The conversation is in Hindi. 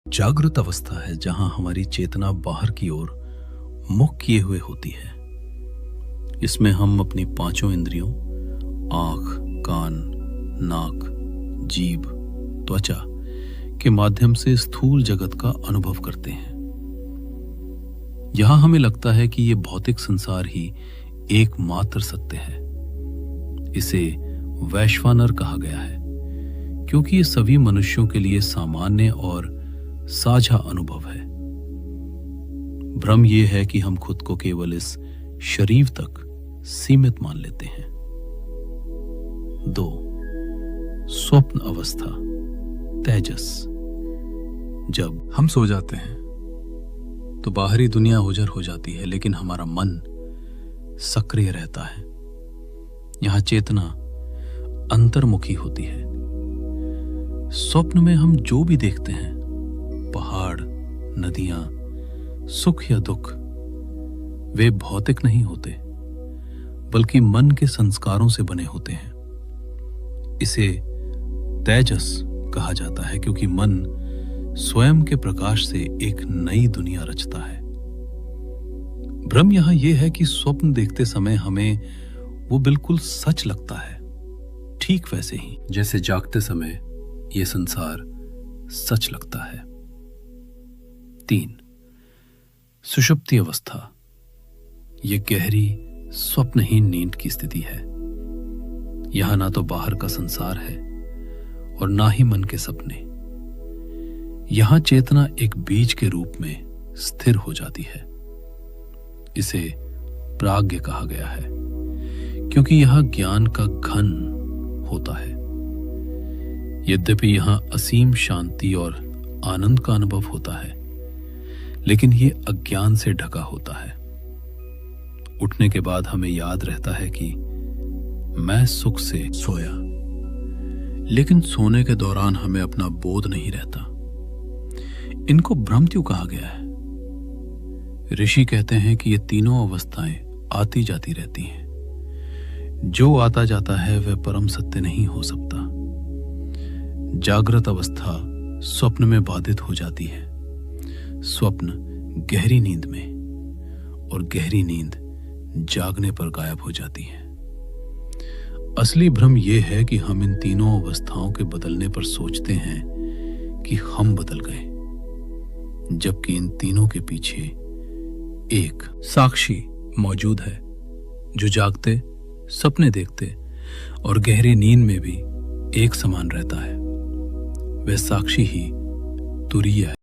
जागृत अवस्था है जहां हमारी चेतना बाहर की ओर मुख किए हुए होती है। इसमें हम अपनी पांचों इंद्रियों आंख, कान, नाक, जीभ, त्वचा के माध्यम से स्थूल जगत का अनुभव करते हैं। यहां हमें लगता है कि यह भौतिक संसार ही एकमात्र सत्य है। इसे वैश्वानर कहा गया है क्योंकि ये सभी मनुष्यों के लिए सामान्य और साझा अनुभव है। भ्रम यह है कि हम खुद को केवल इस शरीर तक सीमित मान लेते हैं। 2. स्वप्न अवस्था, तेजस। जब हम सो जाते हैं तो बाहरी दुनिया ओझल हो जाती है, लेकिन हमारा मन सक्रिय रहता है। यहां चेतना अंतर्मुखी होती है। स्वप्न में हम जो भी देखते हैं, पहाड़, नदियां, सुख या दुख, वे भौतिक नहीं होते बल्कि मन के संस्कारों से बने होते हैं। इसे तेजस कहा जाता है क्योंकि मन स्वयं के प्रकाश से एक नई दुनिया रचता है। भ्रम यहां यह है कि स्वप्न देखते समय हमें वो बिल्कुल सच लगता है, ठीक वैसे ही जैसे जागते समय यह संसार सच लगता है। 3. सुषुप्ति अवस्था। यह गहरी स्वप्नहीन नींद की स्थिति है। यहां ना तो बाहर का संसार है और ना ही मन के सपने। यहां चेतना एक बीज के रूप में स्थिर हो जाती है। इसे प्राज्ञ कहा गया है क्योंकि यह ज्ञान का घन होता है। यद्यपि यहां असीम शांति और आनंद का अनुभव होता है, लेकिन यह अज्ञान से ढका होता है। उठने के बाद हमें याद रहता है कि मैं सुख से सोया, लेकिन सोने के दौरान हमें अपना बोध नहीं रहता। इनको भ्रमत्यु कहा गया है। ऋषि कहते हैं कि ये तीनों अवस्थाएं आती जाती रहती हैं। जो आता जाता है वह परम सत्य नहीं हो सकता। जागृत अवस्था स्वप्न में बाधित हो जाती है, स्वप्न गहरी नींद में, और गहरी नींद जागने पर गायब हो जाती है। असली भ्रम यह है कि हम इन तीनों अवस्थाओं के बदलने पर सोचते हैं कि हम बदल गए, जबकि इन तीनों के पीछे एक साक्षी मौजूद है जो जागते, सपने देखते और गहरी नींद में भी एक समान रहता है। वह साक्षी ही तुरीय है।